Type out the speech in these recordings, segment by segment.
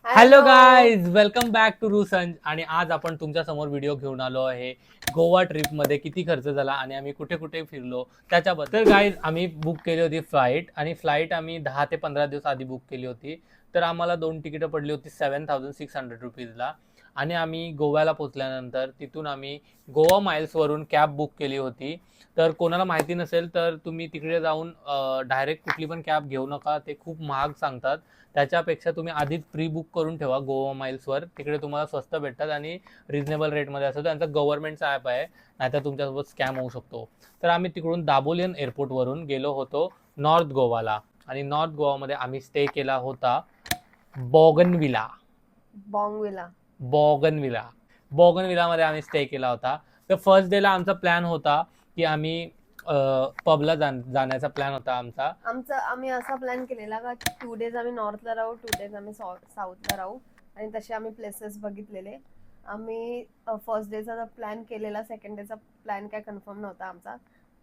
Hello guys, welcome back to रुसंज. आणि आज आपण तुमच्या समोर व्हिडिओ घेऊन आलो आहे गोवा ट्रिप मध्ये किती खर्च झाला आणि आम्ही कुठे कुठे फिरलो त्याच्याबद्दल. गाईज, आम्ही बुक केली होती फ्लाईट, आणि फ्लाईट आम्ही 10 ते 15 दिवस आधी बुक केली होती. तर आम्हाला 2 तिकीटं पडली होती 7,600 रुपीजला. आणि आम्ही गोव्याला पोहोचल्यानंतर तिथून आम्ही गोवा माइल्स वरून कॅब बुक केली होती. तर कोणाला माहिती नसेल तर तुम्ही तिकडे जाऊन डायरेक्ट कुठली पण कॅब घेऊ नका, ते खूप महाग सांगतात. त्याच्यापेक्षा तुम्ही आधीच प्री बुक करून ठेवा गोवा माइल्सवर, तिकडे तुम्हाला स्वस्त भेटतात आणि रिजनेबल रेटमध्ये असतो. त्यांचा गव्हर्नमेंटचा ॲप आहे, नाहीतर तुमच्यासोबत स्कॅम होऊ शकतो. तर आम्ही तिकडून दाबोलियन एअरपोर्टवरून गेलो होतो नॉर्थ गोवाला. आणि नॉर्थ गोवामध्ये आम्ही स्टे केला होता बॉगनविला. बॉंगविला. बॉगनविला बॉगनविलामध्ये आम्ही स्टे केला होता. तर फर्स्ट डेला आमचा प्लॅन होता की आम्ही पबला जाण्याचा प्लॅन होता आमचा. आम्ही असा प्लॅन केलेला का 2 डेज आम्ही नॉर्थला राहू, 2 डेज आम्ही साऊथला राहू. आणि तसे आम्ही प्लेसेस बघितलेले. आम्ही फर्स्ट डेचा प्लॅन केलेला, सेकंड डेचा प्लॅन काय कन्फर्म नव्हता आमचा.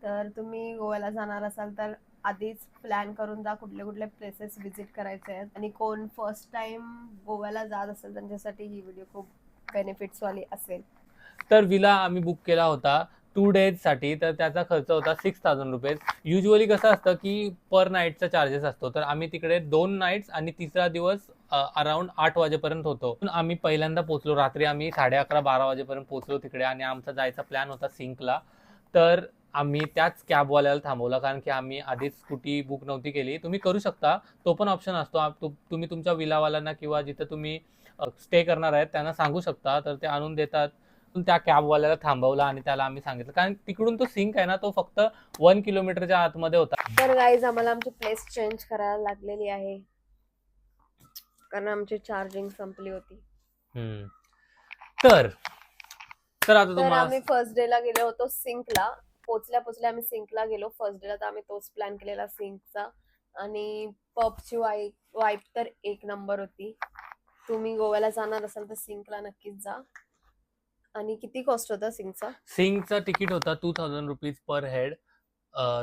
तर तुम्ही गोव्याला जाणार असाल तर आधीच प्लॅन करून जा कुठले कुठले प्लेसेस विजिट करायचे आहेत. आणि कोण फर्स्ट टाइम गोव्याला जात असेल त्यांच्यासाठी ही व्हिडिओ खूप बेनिफिट्स वाली असेल. तर विला आम्ही बुक केला होता 2 डेजसाठी. तर त्याचा खर्च होता 6,000 रुपीज. युजली कसं असतं की पर नाईटचा चार्जेस असतो. तर आम्ही तिकडे 2 नाईट्स आणि तिसरा दिवस अराउंड 8 वाजेपर्यंत होतो. आम्ही पहिल्यांदा पोहोचलो रात्री, आम्ही 11:30-12 वाजेपर्यंत पोहोचलो तिकडे. आणि आमचा जायचा प्लॅन होता सिंकला. तर आम्ही त्याच कॅबवाल्याला थांबवलं, कारण की आम्ही आधीच स्कूटी बुक नव्हती केली. तुम्ही करू शकता, तो पण ऑप्शन असतो. तुम्ही तुमच्या विलावाल्यांना किंवा जिथं तुम्ही स्टे करणार आहेत त्यांना सांगू शकता, तर ते आणून देतात. त्या कॅबवाल्याला थांबवला आणि त्याला आम्ही सांगितलं, कारण तिकडून तो सिंक आहे ना, तो फक्त 1 किलोमीटरच्या आतमध्ये होता. तर गाईज, आम्हाला आमची प्लेस चेंज करायला लागलेली आहे कारण आमची चार्जिंग संपली होती. हम्म. तर तर आता तर तुम्हाला आम्ही फर्स्ट डे ला गेलो होतो सिंकला. पोचल्या आम्ही सिंकला गेलो. फर्स्ट डे ला तर आम्ही तोच प्लॅन केलेला सिंकचा. आणि पबची वाईब तर एक नंबर होती. तुम्ही गोव्याला जाणार असाल तर सिंकला नक्कीच जा. आणि किती कॉस्ट होता सिंकचा? सिंकचा तिकीट होता 2,000 रुपीज पर हेड.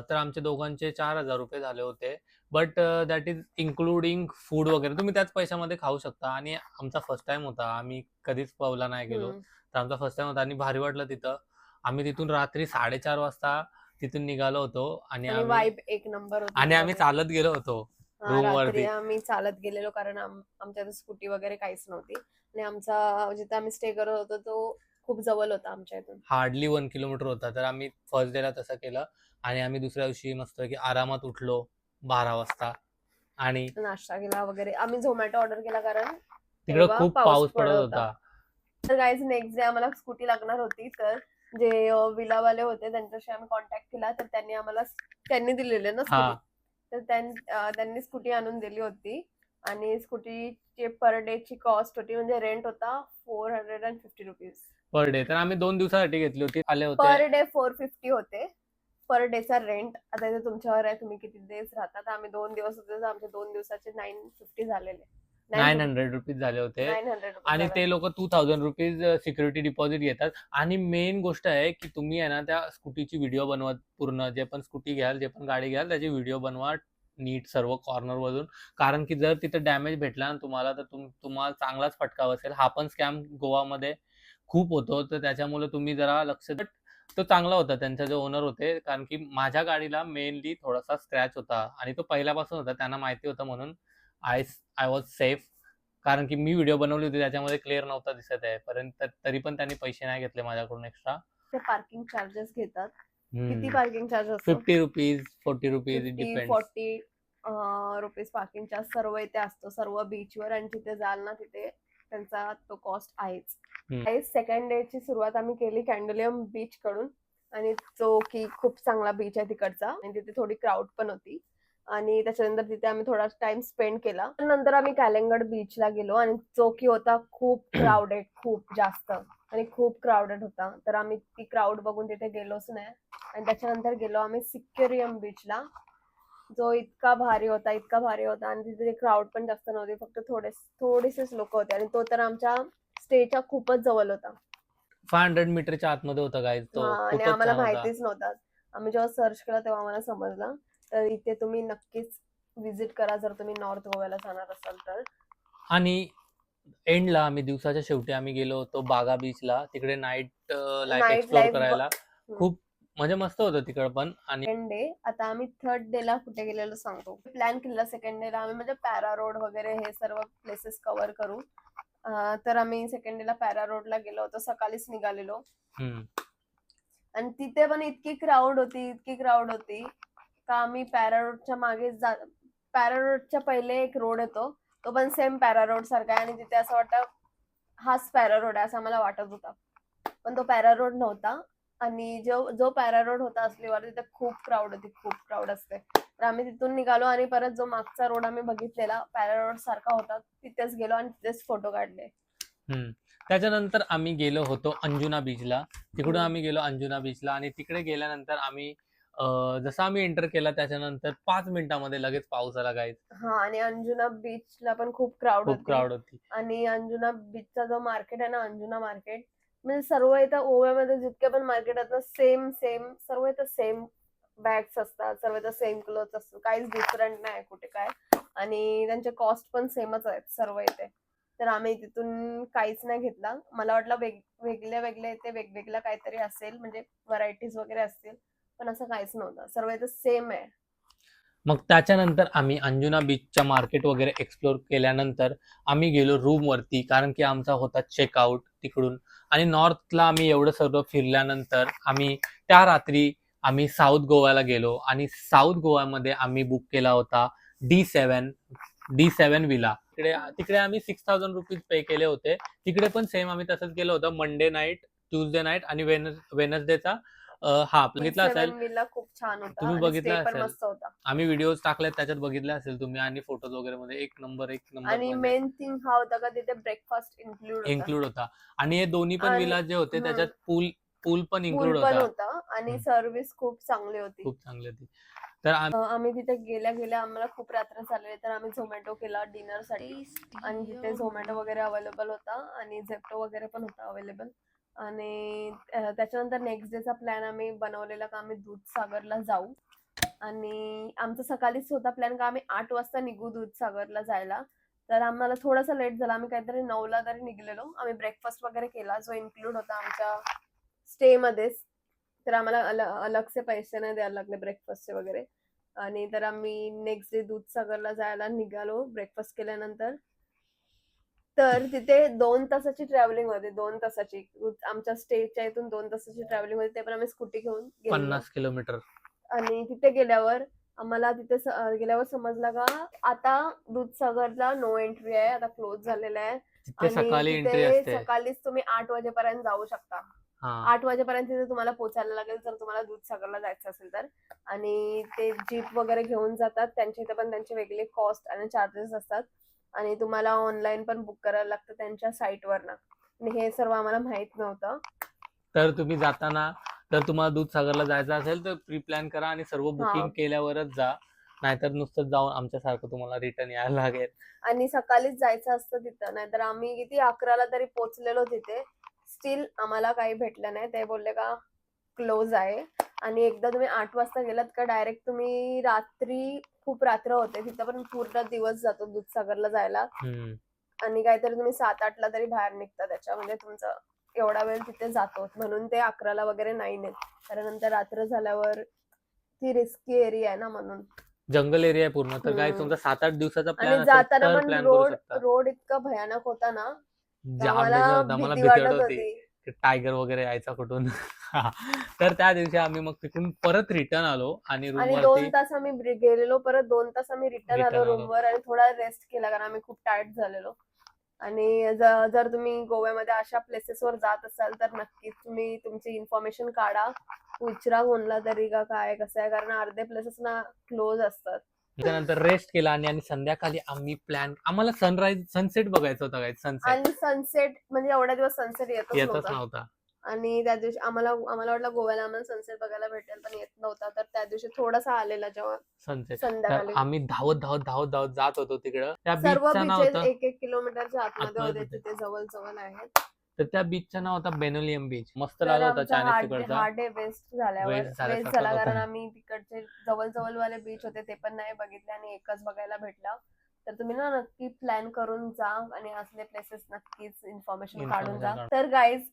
तर आमचे दोघांचे 4,000 रुपये झाले होते. But that is including food वगैरे, तुम्ही त्याच पैशामध्ये खाऊ शकता. आणि आमचा फर्स्ट टाइम होता, आम्ही कधीच पबला नाही गेलो. तर आमचा फर्स्ट टाइम होता आणि भारी वाटलं तिथं. आम्ही तिथून रात्री 4:30 वाजता तिथून निघालो होतो. आणि आणि आम्ही वाईब एक नंबर होती आणि आम्ही तिथं. चालत गेलो होतो रूम रात्री वरती. आम्ही चालत गेलेलो कारण आमच्या स्कूटी वगैरे काहीच नव्हती. आणि आमचा जिथे आम्ही स्टे करत होतो तो खूप जवळ होता आमच्या इथून. हार्डली 1 किलोमीटर होता. तर आम्ही फर्स्ट डेला तसं केलं. आणि आम्ही दुसऱ्या दिवशी मस्त की आरामात उठलो 12 वाजता. आणि नाश्ता केला वगैरे. आम्ही झोमॅटो ऑर्डर केला कारण तिकडं तेव्हा खूप पाऊस पाऊस पडत पडत होता. होता. तर गाईज, नेक्स्ट डे आम्हाला स्कूटी लागणार होती. तर जे विलावाले होते त्यांच्याशी आम्ही कॉन्टॅक्ट केला. तर त्यांनी दिलेले ना हा. स्कूटी. तर त्यांनी स्कूटी आणून दिली होती. आणि स्कूटीची पर डे ची कॉस्ट होती, म्हणजे रेंट होता 450 रुपीज पर डे. तर आम्ही 2 दिवसासाठी घेतली होती. आले होते. Per day. 450 होते पर डेचा रेंट. आता इथे तुमच्यावर आहे, तुम्ही किती दिवस राहता. तर आम्ही 2 दिवस होते, तर आमचे 2 दिवसाचे 950 झालेले. 900 रुपीज झाले होते. 900 रुपीज आणि झाले. ते लोक 2,000 रुपीज सिक्युरिटी डिपॉझिट घेतात. आणि मेन गोष्ट आहे की तुम्ही आहे ना त्या स्कूटीची व्हिडिओ बनवा पूर्ण. जे पण स्कूटी घ्याल, जे पण गाडी घ्याल, त्याची व्हिडिओ बनवा नीट सर्व कॉर्नर मधून. कारण की जर तिथे डॅमेज भेटला ना तुम्हाला, तर तुम्हाला चांगलाच फटका बसेल. हा पण स्कॅम गोवामध्ये खूप होतो. तर त्याच्यामुळे तुम्ही जरा लक्ष द्या. तो चांगला होता त्यांचा जो ओनर होते, कारण की माझ्या गाडीला मेनली थोडासा स्क्रॅच होता आणि तो पहिल्यापासून होता, त्यांना माहिती होतं. म्हणून आय आय वॉज सेफ. कारण की मी व्हिडिओ बनवली होती, त्याच्यामध्ये क्लिअर नव्हता दिसत आहे पर्यंत. तरी पण त्यांनी पैसे नाही घेतले माझ्याकडून एक्स्ट्रा. ते पार्किंग चार्जेस घेतात. किती पार्किंग चार्ज असतो? 50 rupees 40 rupees, it 50, depends. 40 rupees parking charge सर्व इथे असतो, सर्व बीचवर. आणि जिथे जाल ना तिथे त्यांचा तो कॉस्ट आहेच. सेकंड डे ची सुरुवात आम्ही केली कॅन्डोलियम बीच कडून. आणि जो की खूप चांगला बीच आहे तिकडचा. आणि तिथे थोडी क्राऊड पण होती. आणि त्याच्यानंतर तिथे आम्ही थोडा टाइम स्पेंड केला. नंतर आम्ही कॅलेंगड बीचला गेलो, आणि जो की होता खूप क्राऊडेड, खूप जास्त. आणि खूप क्राऊडेड होता. तर आम्ही ती क्राऊड बघून तिथे गेलोच नाही. आणि त्याच्यानंतर गेलो आम्ही सिक्युरियम बीचला, जो इतका भारी होता, इतका भारी होता. आणि तिथे क्राऊड पण जास्त नव्हती, फक्त थोडेसेच लोक होते. आणि तो तर आमच्या स्टेच्या खूपच जवळ होता. 500 मीटरच्या आतमध्ये होता गाईज, तो आणि खूपच आम्हाला छान होता. माहितीच नव्हता. आम्ही जेव्हा सर्च केला तेव्हा आम्हाला समजलं. तर इथे तुम्ही नक्कीच विजिट करा जर तुम्ही नॉर्थ गोव्याला जाणार असाल तर. आणि एंडला आम्ही दिवसाच्या शेवटी आम्ही गेलो होतो बागा बीचला. तिकडे night life night explore life करायला खूप म्हणजे मस्त होतं तिकडं पण. आणि सेकंड डे आता आम्ही थर्ड डे ला कुठे गेलेलो सांगतो. प्लॅन केलेला सेकंड डे ला आम्ही म्हणजे पॅरा रोड वगैरे हे सर्व प्लेसेस कव्हर करू. तर आम्ही सेकंड डे ला पॅरा रोडला गेलो होतो, सकाळीच निघालेलो. आणि तिथे पण इतकी क्राऊड होती का आम्ही पॅरा रोडच्या मागे पॅरा रोडच्या पहिले एक रोड येतो, तो पण सेम पॅरा रोड सारखा आहे आणि तिथे असं वाटतं हाच पॅरा रोड आहे असं आम्हाला वाटत होता, पण तो पॅरा रोड नव्हता. आणि जो पॅरा रोड होता असलीवर तिथे खूप क्राऊड असते. तर आम्ही तिथून निघालो आणि परत जो मागचा रोड आम्ही बघितलेला पॅरा रोड सारखा होता तिथेच गेलो आणि तिथेच फोटो काढले. त्याच्यानंतर आम्ही गेलो होतो अंजुना बीचला. तिकडून आम्ही गेलो अंजुना बीचला आणि तिकडे गेल्यानंतर आम्ही जसं आम्ही एंटर केला त्याच्यानंतर 5 मिनिटांमध्ये लगेच पाऊस आला गाईज. हा, आणि अंजुना बीचला पण खूप क्राऊड होती. आणि अंजुना बीचचा जो मार्केट आहे ना, अंजुना मार्केट, म्हणजे सर्व इथं ओव्यामध्ये जितके पण मार्केट आहेत ना, सेम सर्व इथं सेम बॅग्स असतात, सर्व इथं सेम क्लोथ असतात, काहीच डिफरंट नाही कुठे काय. आणि त्यांचे कॉस्ट पण सेमच आहेत सर्व इथे. तर आम्ही तिथून काहीच नाही घेतला. मला वाटलं वेगळे इथे वेगवेगळं काहीतरी असेल, म्हणजे व्हरायटीज वगैरे असतील, पण असं काहीच नव्हतं, सर्व इथं सेम आहे. मग त्याच्यानंतर आम्ही अंजुना बीचच्या मार्केट वगैरे एक्सप्लोर केल्यानंतर आम्ही गेलो रूम वरती, कारण की आमचा होता चेकआउट तिकडून. आणि नॉर्थला आम्ही एवढं सर्व फिरल्यानंतर आम्ही त्या रात्री आम्ही साऊथ गोव्याला गेलो आणि साऊथ गोव्यामध्ये आम्ही बुक केला होता D7 विला. तिकडे आम्ही 6,000 रुपीज पे केले होते. तिकडे पण सेम आम्ही तसंच केलं होतं. मंडे नाईट, ट्यूजडे नाईट आणि वेनसडेचा बघितला असेल विला खूप छान होता, तुम्ही, आणि बघितला stay पण असेल. मस्त होता. आम्ही व्हिडिओज टाकलेत त्याच्यात बघितले असेल तुम्ही, आणि फोटोज वगैरे मध्ये एक नंबर आणि म्हणजे मेन थिंग हा होता का तिथे ब्रेकफास्ट इन्क्लूड होता. आणि हे दोन्ही पण आणि विला जे होते त्याच्यात पूल पण पूल इन्क्लूड पण होता. होता आणि सर्व्हिस खूप चांगली होती. खूप चांगली होती. तर आम्ही तिथे गेल्या आम्हाला खूप रात्र झालेली, तर आम्ही झोमॅटो केला डिनर साठी. आणि तिथे झोमॅटो वगैरे अवेलेबल होता आणि झेप्टो वगैरे पण होता अवेलेबल. आणि त्याच्यानंतर नेक्स्ट डेचा प्लॅन आम्ही बनवलेला का आम्ही दूधसागरला जाऊ. आणि आमचा सकाळीच होता प्लॅन का आम्ही 8 वाजता निघू दूधसागरला जायला. तर आम्हाला थोडासा लेट झाला, आम्ही काहीतरी 9ला तरी निघलेलो. आम्ही ब्रेकफास्ट वगैरे केला जो इन्क्लूड होता आमच्या स्टे मध्येच. तर आम्हाला अलगचे पैसे नाही द्यायला लागले ब्रेकफास्टचे वगैरे. आणि तर आम्ही नेक्स्ट डे दूधसागरला जायला निघालो ब्रेकफास्ट केल्यानंतर. तर तिथे 2 तासाची ट्रॅव्हलिंग होती, 2 तासाची. आमच्या स्टेच्या इथून 2 तासाची ट्रॅव्हलिंग होती, ते पण आम्ही स्कूटी घेऊन गेलो. 50 किलोमीटर. आणि तिथे गेल्यावर आम्हाला गेल्यावर समजलं का आता दूधसागरला नो एंट्री आहे, आता क्लोज झालेला आहे. तिथे सकाळी एंट्री असते. सकाळीच तुम्ही 8 वाजेपर्यंत जाऊ शकता. 8 वाजेपर्यंत तिथे तुम्हाला पोहोचायला लागेल जर तुम्हाला दूधसागरला जायचं असेल तर. आणि ते जीप वगैरे घेऊन जातात, त्यांच्या इथे पण त्यांचे वेगळे कॉस्ट आणि चार्जेस असतात. आणि तुम्हाला ऑनलाईन पण बुक करायला लागतं त्यांच्या साईटवरनं. आणि हे सर्व आम्हाला माहित नव्हतं. तर तुम्ही जाताना, तर तुम्हाला दूधसागरला जायचं असेल तर प्री प्लॅन करा आणि सर्व बुकिंग केल्यावरच जा, नाहीतर नुसतं जाऊन आमच्यासारखं तुम्हाला रिटर्न यायला लागेल. आणि सकाळीच जायचं असतं तिथं, नाहीतर आम्ही किती 11ला तरी पोहोचलेलो तिथे. स्टील आम्हाला काही भेटलं नाही. ते बोलले का क्लोज आहे. आणि एकदा तुम्ही 8 वाजता गेलात का डायरेक्ट तुम्ही रात्री, खूप रात्र होते तिथं, पण पूर्ण दिवस जातो दूधसागरला जायला. आणि काहीतरी तुम्ही 7-8ला तरी बाहेर निघता त्याच्या, म्हणजे तुमचं एवढा वेळ तिथे जातो. म्हणून ते 11ला वगैरे नाही नेत, कारण नंतर रात्र झाल्यावर ती रिस्की एरिया आहे ना, म्हणून. जंगल एरिया आहे पूर्ण. तर काय तुमचा 7-8 दिवसाचा प्लॅन आणि असेल जाताना तर पण प्लॅन करू शकता. रोड इतका भयानक होता ना, आम्हाला भीती भीती वाटत वाटत होती. होती टायगर वगैरे यायचा कुठून. तर त्या दिवशी आम्ही मग तिकडून परत रिटर्न आलो आणि रूम आणि वरती 2 तास आम्ही गेलेलो, परत 2 तास आम्ही रिटर्न आलो रूमवर आणि थोडा रेस्ट केला, कारण आम्ही खूप टायर्ड झालेलो. आणि जर तुम्ही गोव्यामध्ये अशा प्लेसेसवर जात असाल तर नक्कीच तुम्ही तुमची इन्फॉर्मेशन काढा, विचारा कोणला तरी का काय कसं आहे, कारण अर्धे प्लेसेस ना क्लोज असतात. त्यानंतर रेस्ट केला आणि संध्याकाळी आम्ही आम्हाला सनसेट बघायचा होता काय. आणि सनसेट म्हणजे एवढ्या दिवस सनसेट येतच नव्हता. आणि त्या दिवशी आम्हाला वाटलं गोव्याला आम्हाला सनसेट बघायला भेटेल, पण येत नव्हता. तर त्या दिवशी थोडासा आलेला जेव्हा सनसेट, तर संध्याकाळी. आम्ही धावत जात होतो तिकडं. त्या सर्व बीचचं नाव बीचेस होतं 1-1 किलोमीटरच्या आतमध्ये होते, तिथे जवळ आहेत. तर त्या बीचचं नाव होतं बेनोलियम बीच. मस्त तर लागला होता आमचा चायनीज तिकडचा. हा डे वेस्ट सारखाच झाला, होता. कारण आम्ही तिकडचे जवळ वाले बीच होते ते पण नाही बघितले आणि एकच बघायला भेटला. तर तुम्ही ना नक्की प्लॅन करून जा आणि असले प्लेसेस नक्कीच इन्फॉर्मेशन काढून जा. काढून. तर गाईज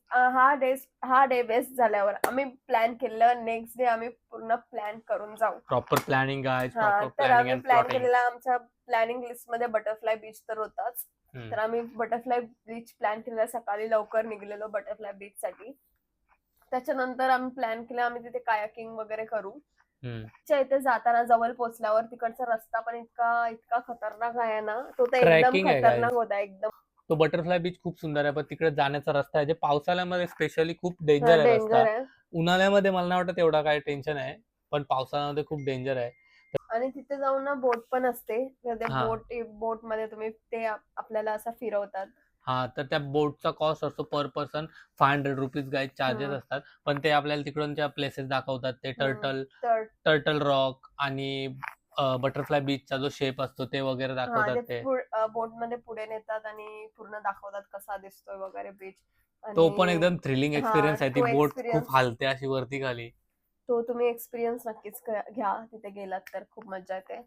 हा डे बेस्ट झाल्यावर आम्ही प्लॅन केलं, नेक्स्ट डे आम्ही पूर्ण प्लॅन करून जाऊ. प्रॉपर प्लॅनिंग गाईज, हा, प्रॉपर तर प्लॅनिंग आम्ही अँड प्लॅन प्लॉटिंग. केलेला आमच्या प्लॅनिंग लिस्ट मध्ये बटरफ्लाय बीच तर होताच. तर आम्ही बटरफ्लाय बीच प्लॅन केलेला, सकाळी लवकर निघलेलो बटरफ्लाय बीच साठी. त्याच्यानंतर आम्ही प्लॅन केला आम्ही तिथे कायाकिंग वगैरे करू. इथे जाताना जवळ पोहोचल्यावर तिकडचा रस्ता पण इतका इतका खतरनाक आहे ना, तो तर एकदम ट्रेकिंग आहे खतरनाक guys. होता एकदम. तो बटरफ्लाय बीच खूप सुंदर आहे, पण तिकडे जाण्याचा रस्ता आहे जे पावसाळ्यामध्ये स्पेशली खूप डेंजर आहे रस्ता. डेंजर आहे. उन्हाळ्यामध्ये मला नाही वाटत एवढा काय टेन्शन आहे, पण पावसाळ्यामध्ये खूप डेंजर आहे. आणि तिथे जाऊन ना बोट पण असते, तर ते हा. बोट मध्ये तुम्ही ते आपल्याला असं फिरवतात. हा, तर त्या बोटचा कॉस्ट असतो पर पर्सन 500 रुपीज गाईड चार्जेस असतात. पण ते आपल्याला तिकडूनच्या प्लेसेस दाखवतात. ते टर्टल रॉक आणि बटरफ्लाय बीचचा जो शेप असतो ते वगैरे दाखवतात. ते बोट मध्ये पुढे नेतात आणि पूर्ण दाखवतात कसा दिसतोय वगैरे बीच. तो पण एकदम थ्रिलिंग एक्सपिरियन्स आहे. ती तो बोट खूप experience- हालते अशी वरती खाली. तो तुम्ही एक्सपिरियन्स नक्कीच घ्या, तिथे गेलात तर खूप मजा येते.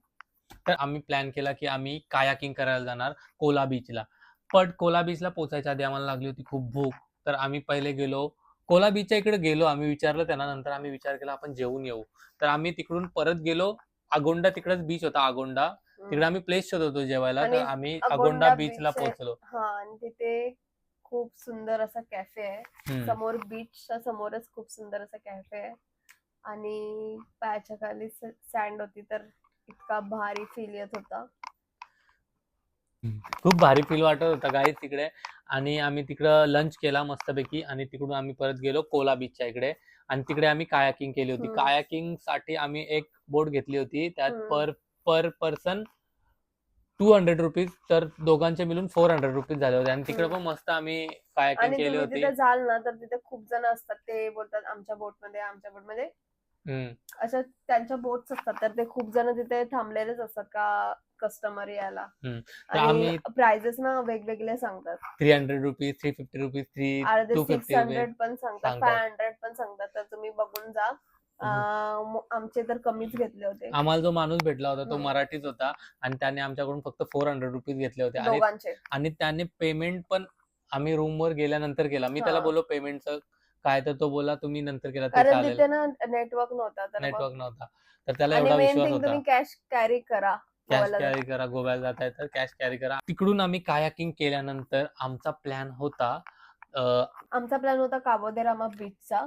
तर आम्ही प्लॅन केला की आम्ही कायाकिंग करायला जाणार कोला बीचला. पण कोला बीचला पोहोचायच्या आधी आम्हाला लागली होती खूप भूक. तर आम्ही पहिले गेलो कोला बीचच्या इकडे गेलो. आम्ही विचारलं त्यांना, नंतर आम्ही विचार केला आपण जेवून येऊ. तर आम्ही तिकडून परत गेलो. अगोंडा तिकडेच बीच होता अगोंडा. तिकडे आम्ही प्लेस शोधत होतो जेवायला. तर आम्ही अगोंडा बीचला पोहोचलो. हा, आणि तिथे खूप सुंदर असा कॅफे आहे. समोर बीचच्या समोरच खूप सुंदर असा कॅफे आहे आणि पायाच्या खाली सँड होती, तर इतका भारी फील येत होता. खूप भारी फील वाटत होता गाईज तिकडे. आणि आम्ही तिकडं लंच केला मस्तपैकी आणि तिकडून आम्ही परत गेलो कोला बीचच्या इकडे. आणि तिकडे आम्ही कायाकिंग केली होती. कायाकिंग साठी आम्ही एक बोट घेतली होती. त्यात पर पर्सन 200 रुपीज, तर दोघांचे मिळून 400 रुपीज झाले होते. आणि तिकडे पण मस्त आम्ही कायाकिंग आणि केली तुम्ही होती. तिथे जाल ना तर तिथे खूप जण असतात, ते बोलतात आमच्या बोटमध्ये अशा त्यांच्या बोट्स असतात, तर ते खूप जण तिथे थांबलेलेच असतात का कस्टमर यायला. आणि प्राइजेस ना वेगवेगळे सांगतात. 300 रुपीज, 350 रुपीज, 250 600 पण सांगतात, 500 पण सांगतात. तर तुम्ही बघून जा. आमचे तर कमीच घेतले होते. आम्हाला जो माणूस भेटला होता तो मराठीच होता आणि त्याने आमच्याकडून फक्त 400 रुपीज घेतले होते. आणि त्याने पेमेंट पण आम्ही रूमवर गेल्यानंतर केला. मी त्याला बोललो पेमेंटचं काय, तर तो बोला तुम्ही नंतर केला तरी कारण चालेल. तिथे ना नेटवर्क नव्हता, तर त्याला एवढा विश्वास होता. तुम्ही कॅश कॅरी करा. गोव्याला जाताय तर कॅश कॅरी करा. तिकडून आम्ही कायाकिंग केल्यानंतर आमचा प्लॅन होता काबो दे रामा बीचचा.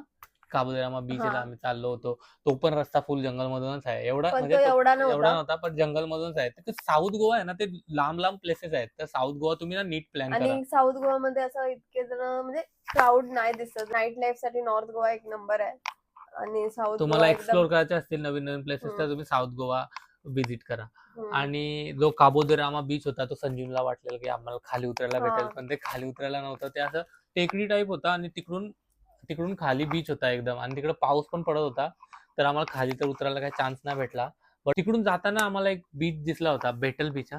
काबोदेरामा बीचला आम्ही चाललो होतो. तो पण रस्ता फुल जंगल मधूनच आहे. एवढा पण म्हणजे तो एवढा एवढा नव्हता. नव्हता, पण जंगल मधूनच आहे. ते साऊथ गोवा आहे ना, ते लांब लांब प्लेसेस आहेत. तर साऊथ गोवा तुम्ही ना नीट प्लॅन करा. आणि साऊथ गोवा मध्ये असं इतके जण म्हणजे क्राऊड नाही दिसत. नाईट लाईफ साठी नॉर्थ गोवा एक नंबर आहे. आणि साऊथ तुम्हाला एक्सप्लोर करायचे असतील नवीन नवीन प्लेसेस तर तुम्ही साऊथ गोवा व्हिजिट करा. आणि जो काबोदेरामा बीच होता तो संजीवला वाटलेला की आम्हाला खाली उतरायला भेटेल, पण ते खाली उतरायला नव्हतं. ते असं टेकडी टाईप होता आणि तिकडून खाली बीच होता एकदम. आणि तिकडे पाऊस पण पडत होता, तर आम्हाला खाली तर उतरायला काही चान्स नाही भेटला. पण तिकडून जाताना आम्हाला एक बीच दिसला होता, बेटल बीच.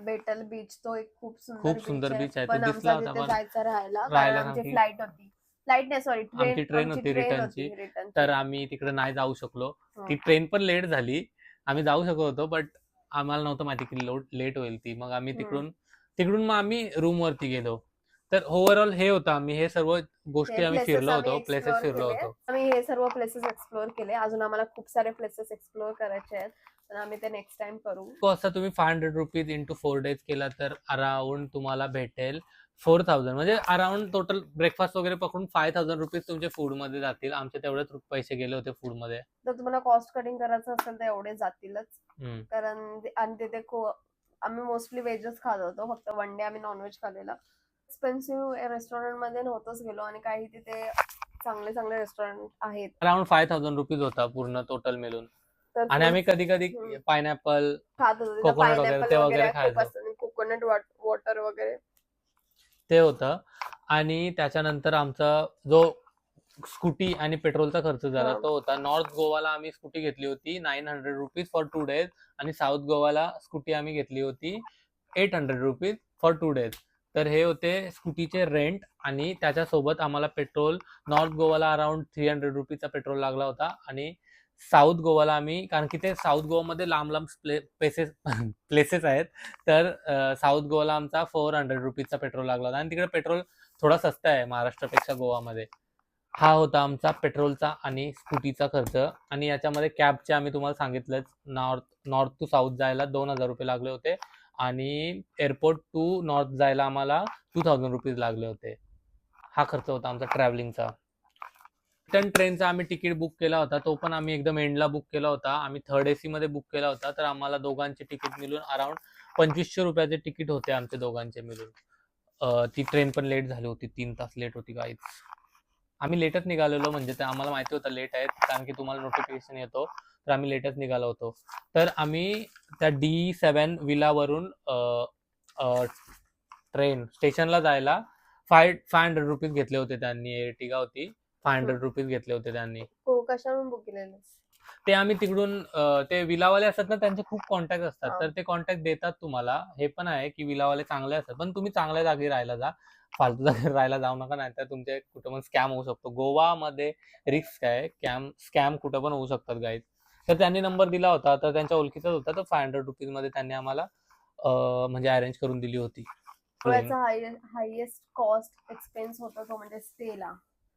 बेटल बीच तो एक खूप सुंदर बीच आहे. पण तो दिसला होता, तिथे पण जायचं राहायला आमची फ्लाईट होती. फ्लाईट नाही, सॉरी आमची ट्रेन होती रिटर्नची. तर आम्ही तिकडे नाही जाऊ शकलो. ती ट्रेन पण लेट झाली. आम्ही जाऊ शकत होतो, बट आम्हाला नव्हतं माहिती की लेट होईल ती. मग आम्ही तिकडून मग आम्ही रूम वरती गेलो. तर ओव्हरऑल हे होतं, आम्ही हे सर्व गोष्टी आम्ही फिरलो होतो, प्लेसेस फिरलो होतो. आम्ही हे सर्व प्लेसेस एक्सप्लोर केले. अजून आम्हाला खूप सारे प्लेसेस एक्सप्लोर करायचे आहेत, तर आम्ही ते नेक्स्ट टाइम करू. असं तुम्ही 500 रुपीज इंटू 4 डेज केला तर अराउंड तुम्हाला भेटेल 4000. म्हणजे अराउंड टोटल ब्रेकफास्ट वगैरे पकडून 5000 रुपीज तुमचे फूड मध्ये जातील. आमचे तेवढेच पैसे गेले होते फूड मध्ये. तर तुम्हाला कॉस्ट कटिंग करायचं असेल तर एवढे जातीलच. कारण आणि तिथे आम्ही मोस्टली व्हेजच खात होतो. फक्त वन डे आम्ही नॉनव्हेज खाल्लेला. एक्सपेन्सिव्ह रेस्टॉरंट मध्ये नव्हतोच गेलो आणि काही तिथे चांगले चांगले रेस्टॉरंट आहेत. अराउंड 5000 रुपीज होता पूर्ण टोटल मिळून. आणि आम्ही कधी कधी पायनॅपल खात होतो, कोकोनट वगैरे ते वगैरे खायचो. कोकोनट वॉटर वगैरे ते होतं. आणि त्याच्यानंतर आमचा जो स्कूटी आणि पेट्रोलचा खर्च झाला तो होता. नॉर्थ गोवाला आम्ही स्कूटी घेतली होती 900 रुपीज फॉर 2 डेज आणि साऊथ गोवाला स्कूटी आम्ही घेतली होती 800 रुपीज फॉर 2 डेज. तर हे होते स्कूटीचे रेंट. आणि त्याच्यासोबत आम्हाला पेट्रोल नॉर्थ गोवाला अराउंड 300 रुपीजचा पेट्रोल लागला होता आणि साऊथ गोवाला आम्ही, कारण की ते साऊथ गोवामध्ये लांब लांब प्लेसेस आहेत, तर साऊथ गोवाला आमचा 400 रुपीजचा पेट्रोल लागला होता आणि तिकडे पेट्रोल थोडा स्वस्त आहे महाराष्ट्रापेक्षा गोवामध्ये. हा होता आमचा पेट्रोलचा आणि स्कूटीचा खर्च. आणि याच्यामध्ये कॅबचे आम्ही तुम्हाला सांगितलंच, नॉर्थ टू साऊथ जायला 2000 रुपये लागले होते आणि एअरपोर्ट टू नॉर्थ जायला आम्हाला 2000 रुपीज लागले होते. हा खर्च होता आमचा ट्रॅव्हलिंगचा. रिटर्न ट्रेनचा आम्ही तिकीट बुक केला होता, तो पण आम्ही एकदम एंडला बुक केला होता. आम्ही थर्ड एसी मध्ये बुक केला होता, तर आम्हाला दोघांचे तिकीट मिळून अराउंड 2500 रुपयाचे तिकीट होते आमचे दोघांचे मिळून. ती ट्रेन पण लेट झाली होती, 3 तास लेट होती गाईज. आम्ही लेटच निघालेलो, म्हणजे ते आम्हाला माहिती होतं लेट आहेत, कारण की तुम्हाला नोटिफिकेशन येतो, तर आम्ही लेटच निघालो होतो. तर आम्ही त्या D7 विलावरून ट्रेन स्टेशनला जायला 500 रुपीज घेतले होते त्यांनी. एर्टिगा होती, 500 रुपीज घेतले होते त्यांनी. हो, कशावरून बुक केलेलं? ते आम्ही तिकडून ते विलावाले असतात ना, त्यांचे खूप कॉन्टॅक्ट असतात, हा. तर ते कॉन्टॅक्ट देतात तुम्हाला. हे पण आहे की विलावाले चांगले असतात, पण तुम्ही चांगल्या जागी राहायला जा, फालतू जागी राहायला जाऊ नका, नाही तर तुमचे कुठं पण स्कॅम होऊ शकतो. गोवामध्ये रिस्क आहे, स्कॅम कुठं पण होऊ शकतात गाईज. तर त्यांनी नंबर दिला होता, तर त्यांच्या ओळखीचाच होता, तर 500 रुपीज मध्ये त्यांनी आम्हाला म्हणजे अरेंज करून दिली होती ट्रेन. गोव्याचा हायएस्ट कॉस्ट एक्सपेन्स होता तो म्हणजे स्टेला.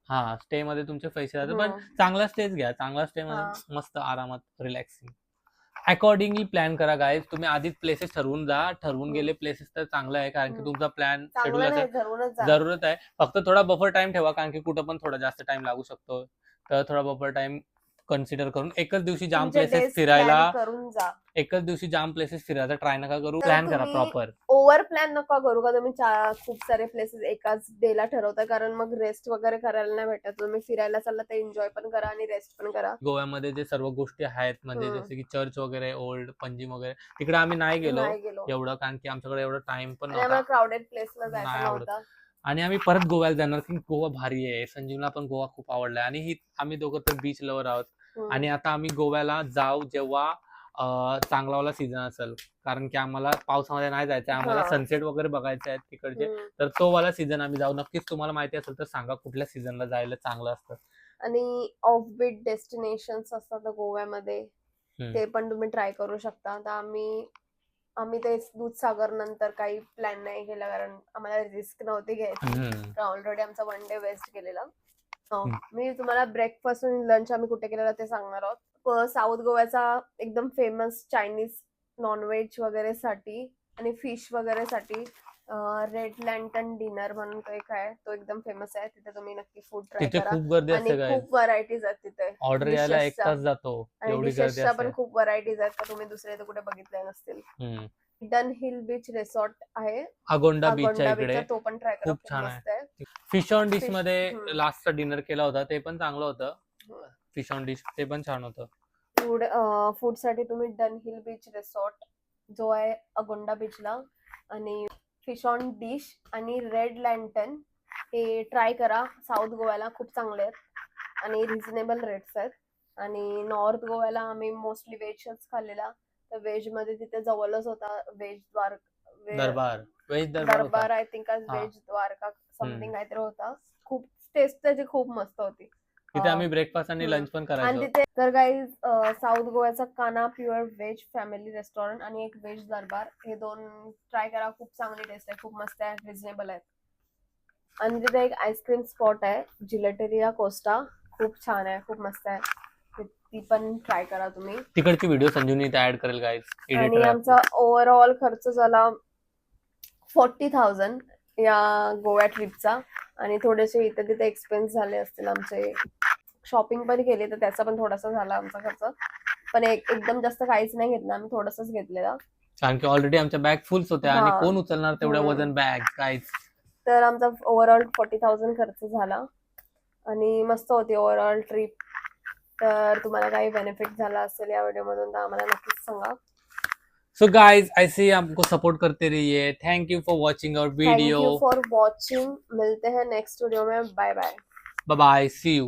हा, स्टे मध्ये तुमचे पैसे जातात, पण चांगला स्टेच घ्या, चांगला स्टे मध्ये हा. मस्त आरामात रिलॅक्सिंग. अकॉर्डिंगली प्लॅन करा गाईज. तुम्ही आधीच प्लेसेस ठरवून जा, ठरवून गेले प्लेसेस तर चांगलं आहे, कारण की तुमचा प्लॅन शेड्यूल चांगलं नाही, असेल. धरूनच जा. जरूरत आहे, फक्त थोडा बफर टाइम ठेवा, कारण की कुठं पण थोडा जास्त टाइम लागू शकतो, तर थोडा बफर टाइम कन्सिडर करून एकच दिवशी जाम तुमचे प्लेसेस days फिरायला, plan करून जा. एकच दिवशी जाम प्लेसेस फिरायला ट्राय नका करू. तर प्लॅन करा तुम्ही प्रॉपर. ओव्हर प्लॅन नका करू का तुम्ही खूप सारे प्लेसेस एकाच डेला ठरवता, कारण मग रेस्ट वगैरे करायला नाही भेटत. तुम्ही फिरायला चालला तर एन्जॉय पण करा आणि रेस्ट पण करा. गोव्यामध्ये जे सर्व गोष्टी आहेत, म्हणजे जसे की चर्च वगैरे, ओल्ड पंजिम वगैरे, तिकडे आम्ही नाही गेलो एवढं, कारण की आमच्याकडे एवढा टाइम पण आणि आम्हाला नव्हता, क्राऊडेड प्लेसला नाही जायचं आवडत. नव्हतं. आणि आम्ही परत गोव्याला जाणार, की गोवा भारी आहे. संजीवला पण गोवा खूप आवडलाय, आणि ही आम्ही दोघं तर बीच लवर आहोत. आणि आता आम्ही गोव्याला जाऊ जेव्हा चांगलावाला सीझन असेल, कारण की आम्हाला पावसामध्ये नाही जायचं, आम्हाला सनसेट वगैरे बघायचे आहेत तिकडचे, तर तो वाला सीझन आम्ही जाऊ. नक्कीच तुम्हाला माहिती असेल तर सांगा कुठल्या सीझनला जायला चांगलं असतं. आणि ऑफबीट डेस्टिनेशन्स असतात गोव्यामध्ये, ते पण तुम्ही ट्राय करू शकता. तर आम्ही ते दूधसागर नंतर काही प्लॅन नाही केला, कारण आम्हाला रिस्क नव्हती घ्यायची. ऑलरेडी आमचा 1 डे वेस्ट गेलेला. मी तुम्हाला ब्रेकफास्ट आणि लंच आम्ही कुठे केलेला ते सांगणार आहोत. साऊथ गोव्याचा एकदम फेमस चायनीज नॉनव्हेज वगैरे साठी आणि फिश वगैरे साठी रेड लँटन डिनर म्हणून तो एक आहे, तो एकदम फेमस आहे. तिथे तुम्ही नक्की फूड ट्राय तिथे करा. खूप गर्दी आणि असते, खूप व्हरायटीज आहेत तिथे. ऑर्डर यायला 1 तास जातो, आणि एवढी गर्दी डिशेसच्या असते. पण खूप व्हरायटीज आहेत, तर तुम्ही दुसऱ्या इथे कुठे बघितल्या नसतील. डन हिल बीच रिसॉर्ट आहे अगोंडा बीचच्या इकडे, तो पण ट्राय करा, खूप छान आहे. फिश ऑन डिश मध्ये लास्टचा डिनर केला होता, ते पण चांगलं होतं. फिश ऑन डिश ते पण छान होतं. फूड साठी तुम्ही डन हिल बीच रिसॉर्ट जो आहे अगोंडा बीचला, आणि फिश ऑन डिश आणि रेड लँटन हे ट्राय करा. साऊथ गोव्याला खूप चांगले आहेत आणि रिझनेबल रेट्स आहेत. आणि नॉर्थ गोव्याला आम्ही मोस्टली व्हेजच खाल्लेला, तर व्हेज मध्ये तिथे जवळच होता veg Darbar I think veg Dwarka something काहीतरी होता. खूप टेस्ट त्याची खूप मस्त होती. तिथे आम्ही ब्रेकफास्ट आणि लंच पण आणि करायचो. तिथे तर गाईज साऊथ गोव्याचा काना प्युअर व्हेज फॅमिली रेस्टॉरंट आणि एक व्हेज दरबार, हे 2 ट्राय करा. खूप चांगली टेस्ट आहे, खूप मस्त आहे, रिझनेबल आहे. आणि तिथे एक आईस्क्रीम स्पॉट आहे जिलेटेरिया कोस्टा, खूप छान आहे, खूप मस्त आहे, ती पण ट्राय करा तुम्ही. तिकडची व्हिडिओ संजीवनी इथे ऍड करेल गाईज. आणि आमचा ओव्हरऑल खर्च झाला 40,000 या गोवा ट्रिपचा. आणि थोडेसे इथे तिथे एक्सपेन्स झाले असतील आमचे, शॉपिंग पण केली तर त्याचा पण थोडासा झाला आमचा खर्च, पण एकदम जास्त काहीच नाही घेतलं आम्ही, थोडंसंच घेतलेला, कारण की ऑलरेडी आमच्या बॅग फुल्स होत्या आणि कोण उचलणार तेवढ्या वजन बॅग काहीच. तर आमचा ओव्हरऑल 40,000 खर्च झाला आणि मस्त होती ओव्हरऑल ट्रिप. तर तुम्हाला काही बेनिफिट झाला असेल या व्हिडिओ मधून तर आम्हाला नक्कीच सांगा. So guys, ऐसे ही हमको सपोर्ट करते रहिए. Thank you for watching our video. Thank you for watching. मिलते हैं नेक्स्ट वीडियो में. Bye bye. Bye bye, see you.